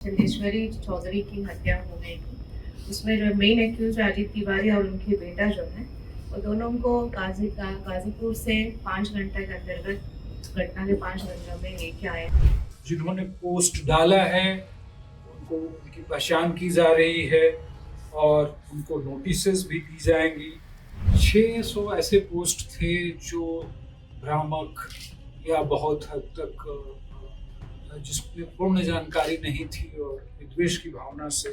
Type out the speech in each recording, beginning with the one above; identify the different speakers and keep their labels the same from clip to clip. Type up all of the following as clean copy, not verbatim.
Speaker 1: चंदेश्वरी चौधरी की हत्या हो गई थी। उसमें जो मेन एक्यूज अजीत तिवारी और उनके बेटा जो है वो दोनों को गाजीपुर से 5 घंटे के अंतर्गत घटना के 5 घंटों में लेके आए।
Speaker 2: जिन्होंने पोस्ट डाला है उनको उनकी पहचान की जा रही है और उनको नोटिसेस भी दी जाएंगी। 600 ऐसे पोस्ट थे जो भ्रामक या बहुत हद तक जिसमें पूर्ण जानकारी नहीं थी और विद्वेष की भावना से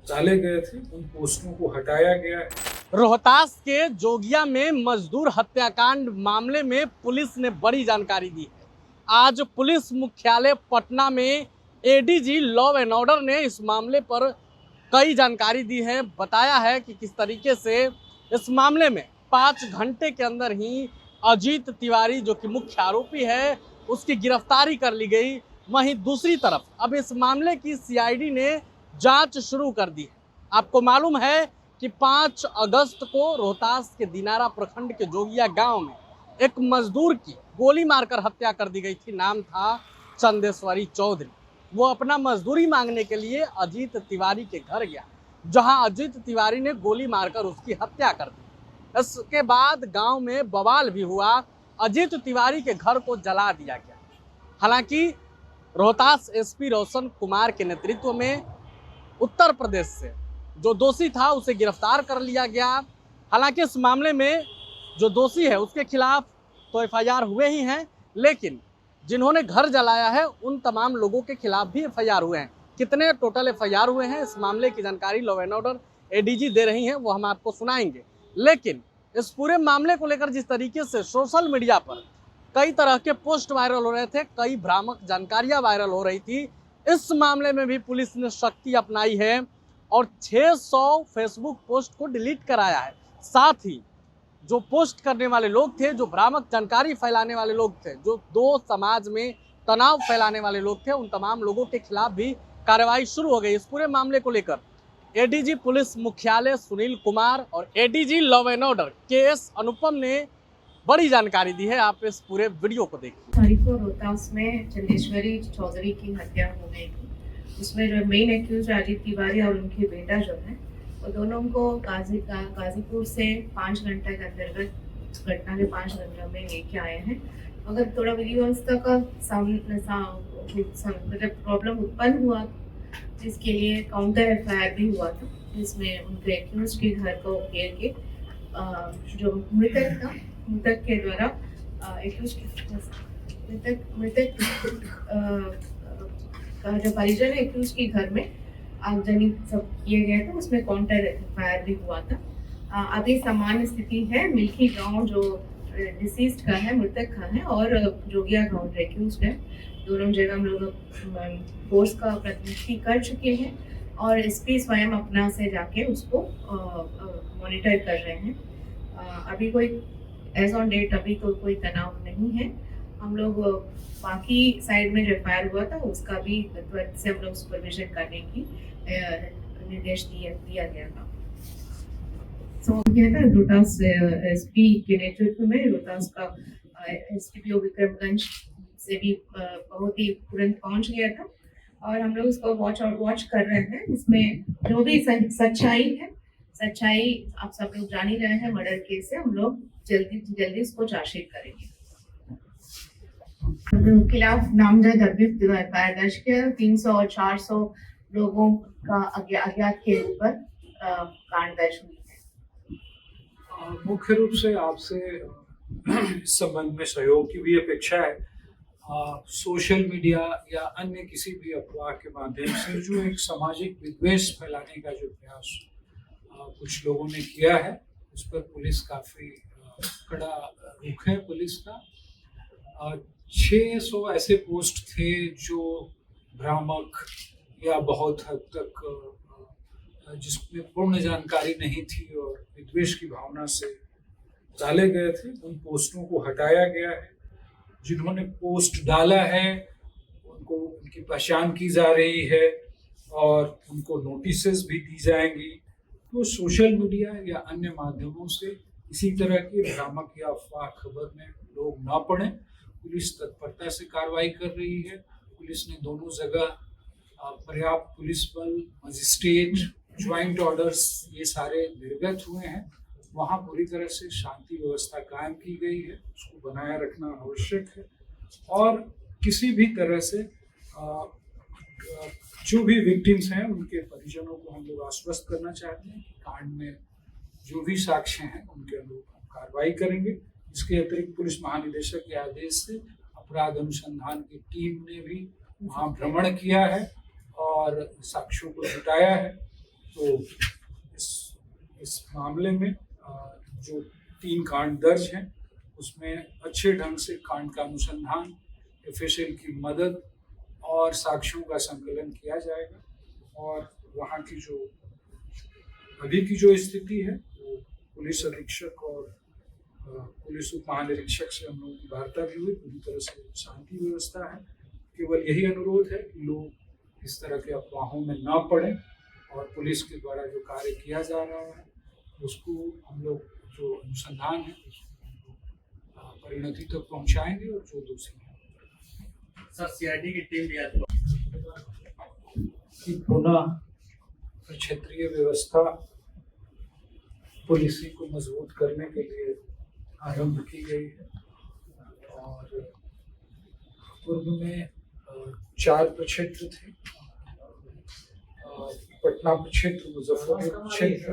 Speaker 2: डाले गए थे। उन पोस्टों को हटाया गया है।
Speaker 3: रोहतास के जोगिया में मजदूर हत्याकांड मामले में पुलिस ने बड़ी जानकारी दी है। आज पुलिस मुख्यालय पटना में एडीजी लॉ एंड ऑर्डर ने इस मामले पर कई जानकारी दी है। बताया है कि किस तरीके से इस मामले में 5 घंटे के अंदर ही अजीत तिवारी जो कि मुख्य आरोपी है उसकी गिरफ्तारी कर ली गई। वहीं दूसरी तरफ अब इस मामले की सीआईडी ने जांच शुरू कर दी है। आपको मालूम है कि 5 अगस्त को रोहतास के दिनारा प्रखंड के जोगिया गांव में एक मजदूर की गोली मारकर हत्या कर दी गई थी। नाम था चंदेश्वरी चौधरी। वो अपना मजदूरी मांगने के लिए अजीत तिवारी के घर गया, जहां अजीत तिवारी ने गोली मारकर उसकी हत्या कर दी। इसके बाद गांव में बवाल भी हुआ। अजीत तिवारी के घर को जला दिया गया। हालांकि रोहतास एसपी रोशन कुमार के नेतृत्व में उत्तर प्रदेश से जो दोषी था उसे गिरफ्तार कर लिया गया। हालांकि इस मामले में जो दोषी है उसके खिलाफ तो एफआईआर हुए ही हैं, लेकिन जिन्होंने घर जलाया है उन तमाम लोगों के खिलाफ भी एफआईआर हुए हैं। कितने टोटल एफआईआर हुए हैं इस मामले की जानकारी लॉ एंड ऑर्डर एडीजी दे रही हैं, वो हम आपको सुनाएंगे। लेकिन इस पूरे मामले को लेकर जिस तरीके से सोशल मीडिया पर कई तरह के पोस्ट वायरल हो रहे थे, कई भ्रामक जानकारियां वायरल हो रही थी, इस मामले में भी पुलिस ने सख्ती अपनाई है और 600 फेसबुक पोस्ट को डिलीट कराया है। साथ ही जो पोस्ट करने वाले लोग थे, जो भ्रामक जानकारी फैलाने वाले लोग थे, जो दो समाज में तनाव फैलाने वाले लोग थे, उन तमाम लोगों के खिलाफ भी कार्रवाई शुरू हो गई। इस पूरे मामले को लेकर एडीजी पुलिस मुख्यालय सुनील कुमार और ADG law and order KS Anupam ने बड़ी जानकारी दी है। आप इस पूरे वीडियो को देखिए।
Speaker 1: तारीख को रोहतास में चंदेश्वरी चौधरी की हत्या हो गई थी। उसमें जो मेन एक्यूज अजीत तिवारी और उनके बेटा जो है वो दोनों को गाजीपुर से 5 घंटे के अंतर्गत घटना के 5 घंटों में लेके आए हैं। मगर थोड़ा विधि व्यवस्था का मतलब प्रॉब्लम उत्पन्न हुआ, जिसके लिए काउंटर एफआईआर भी हुआ था, जिसमें उनके एक्यूज के घर को घेर के जो मृतक के द्वारा मृतक का जो परिजन है एक्यूज के घर में आगजनी सब किए गए थे। उसमें काउंटर एफआईआर भी हुआ था। अभी सामान्य स्थिति है। मिल्की गांव जो डिसीज्ड का है, मृतक का है, और जोगिया गांव जो एक्यूज है, दोनों जगह हम लोग फोर्स का प्रतिनिधि कर चुके हैं और एसपी स्वयं अपना से जाके उसको मॉनिटर कर रहे हैं। अभी कोई एज ऑन डेट अभी तो कोई तनाव नहीं है। हम लोग बाकी साइड में जो एफआईआर हुआ था उसका भी त्वरित से हम लोग सुपरविजन करने की निर्देश दिया गया था। रोहतास एसपी के नेतृत्व में रोहतास का एसडीपीओ विक्रमगंज से भी बहुत ही तुरंत पहुंच गया था और हम लोग उसको वॉच कर रहे हैं। इसमें जो भी सच्चाई आप सब लोग जान ही रहे हैं। मर्डर केस है, हम लोग जल्दी इसको चार्जशीट करेंगे। खिलाफ नामजद एफआईआर दर्ज किया। 300 और 400 लोगों का अज्ञात के ऊपर कांड दर्ज हुई है।
Speaker 2: मुख्य रूप से आपसे इस संबंध में सहयोग की भी अपेक्षा है। सोशल मीडिया या अन्य किसी भी अफवाह के माध्यम से जो एक सामाजिक विद्वेष फैलाने का जो प्रयास कुछ लोगों ने किया है, उस पर पुलिस काफी कड़ा रुख है पुलिस का। 600 ऐसे पोस्ट थे जो भ्रामक या बहुत हद तक जिसमें पूर्ण जानकारी नहीं थी और विद्वेष की भावना से डाले गए थे। उन पोस्टों को हटाया गया है। जिन्होंने पोस्ट डाला है उनको उनकी पहचान की जा रही है और उनको नोटिसेस भी दी जाएंगी। तो सोशल मीडिया या अन्य माध्यमों से इसी तरह की भ्रामक या अफवाह खबर में लोग ना पड़ें। पुलिस तत्परता से कार्रवाई कर रही है। पुलिस ने दोनों जगह पर्याप्त पुलिस बल, मजिस्ट्रेट, ज्वाइंट ऑर्डर्स ये सारे निर्गत हुए हैं। वहाँ पूरी तरह से शांति व्यवस्था कायम की गई है, उसको बनाए रखना आवश्यक है। और किसी भी तरह से जो भी विक्टिम्स हैं उनके परिजनों को हम लोग आश्वस्त करना चाहते हैं कि कांड में जो भी साक्ष्य हैं उनके अनुरूप हम कार्रवाई करेंगे। इसके अतिरिक्त पुलिस महानिदेशक के आदेश से अपराध अनुसंधान की टीम ने भी वहाँ भ्रमण किया है और साक्ष्यों को जुटाया है। तो इस मामले में जो 3 कांड दर्ज हैं उसमें अच्छे ढंग से कांड का अनुसंधान, एफएसएल की मदद और साक्ष्यों का संकलन किया जाएगा। और वहाँ की जो अभी की जो स्थिति है वो पुलिस अधीक्षक और पुलिस उप महानिरीक्षक से हम लोगों की वार्ता भी हुई। पूरी तरह से शांति व्यवस्था है। केवल यही अनुरोध है कि लोग इस तरह के अफवाहों में न पड़ें और पुलिस के द्वारा जो कार्य किया जा रहा है उसको हम लोग जो अनुसंधान है उसको परिणति तक पहुंचाएंगे और जो दोषी हैं
Speaker 3: सर सीआईडी की टीम भी आज
Speaker 2: कि पुनः क्षेत्रीय व्यवस्था पुलिसिंग को मजबूत करने के लिए आरंभ की गई है। और पूर्व में 4 प्रक्षेत्र थे, पटना प्रक्षेत्र, मुजफ्फरपुर प्रक्षेत्र।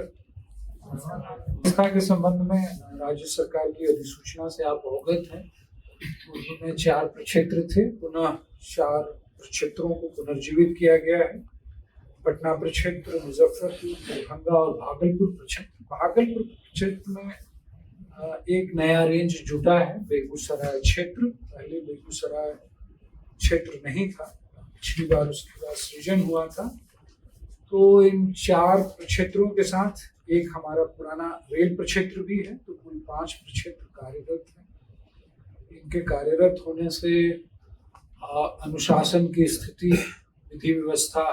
Speaker 2: व्यवस्था के संबंध में राज्य सरकार की अधिसूचना से आप अवगत हैं। पूर्व में 4 प्रक्षेत्र थे, पुनः 4 प्रक्षेत्रों को पुनर्जीवित किया गया है। पटना प्रक्षेत्र, मुजफ्फरपुर, दरभंगा और भागलपुर प्रक्षेत्र। भागलपुर प्रक्षेत्र में एक नया रेंज जुटा है, बेगूसराय क्षेत्र। पहले बेगूसराय क्षेत्र नहीं था, पिछली बार उसके बाद सृजन हुआ था। तो इन 4 प्रक्षेत्रों के साथ एक हमारा पुराना रेल प्रक्षेत्र भी है, तो कुल 5 प्रक्षेत्र कार्यरत हैं। इनके कार्यरत होने से अनुशासन की स्थिति, विधि व्यवस्था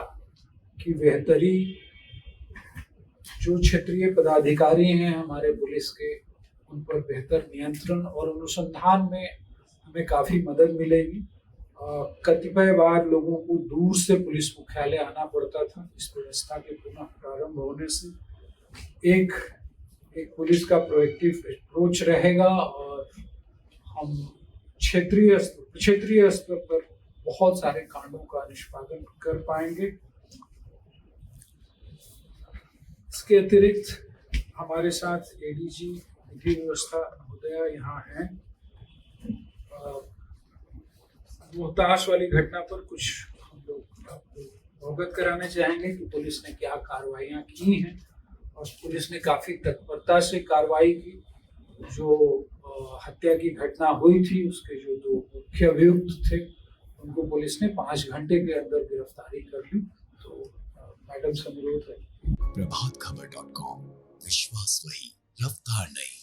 Speaker 2: की बेहतरी, जो क्षेत्रीय पदाधिकारी हैं हमारे पुलिस के, उन पर बेहतर नियंत्रण और अनुसंधान में हमें काफ़ी मदद मिलेगी। कतिपय बार लोगों को दूर से पुलिस मुख्यालय आना पड़ता था। इस व्यवस्था के पुनः प्रारंभ होने से एक पुलिस का प्रोएक्टिव अप्रोच रहेगा और हम क्षेत्रीय स्तर पर बहुत सारे कांडों का निष्पादन कर पाएंगे। इसके अतिरिक्त हमारे साथ एडीजी विधि व्यवस्था महोदया यहाँ हैं। रोहतास वाली घटना पर कुछ हम लोग आपको अवगत कराने चाहेंगे कि पुलिस ने क्या कार्रवाइयाँ की हैं और पुलिस ने काफ़ी तत्परता से कार्रवाई की। जो हत्या की घटना हुई थी उसके जो 2 मुख्य अभियुक्त थे उनको पुलिस ने 5 घंटे के अंदर गिरफ्तारी कर ली। तो मैडम से अनुरोध है।
Speaker 4: प्रभातखबर.com, विश्वास वही, रफ्तार नहीं।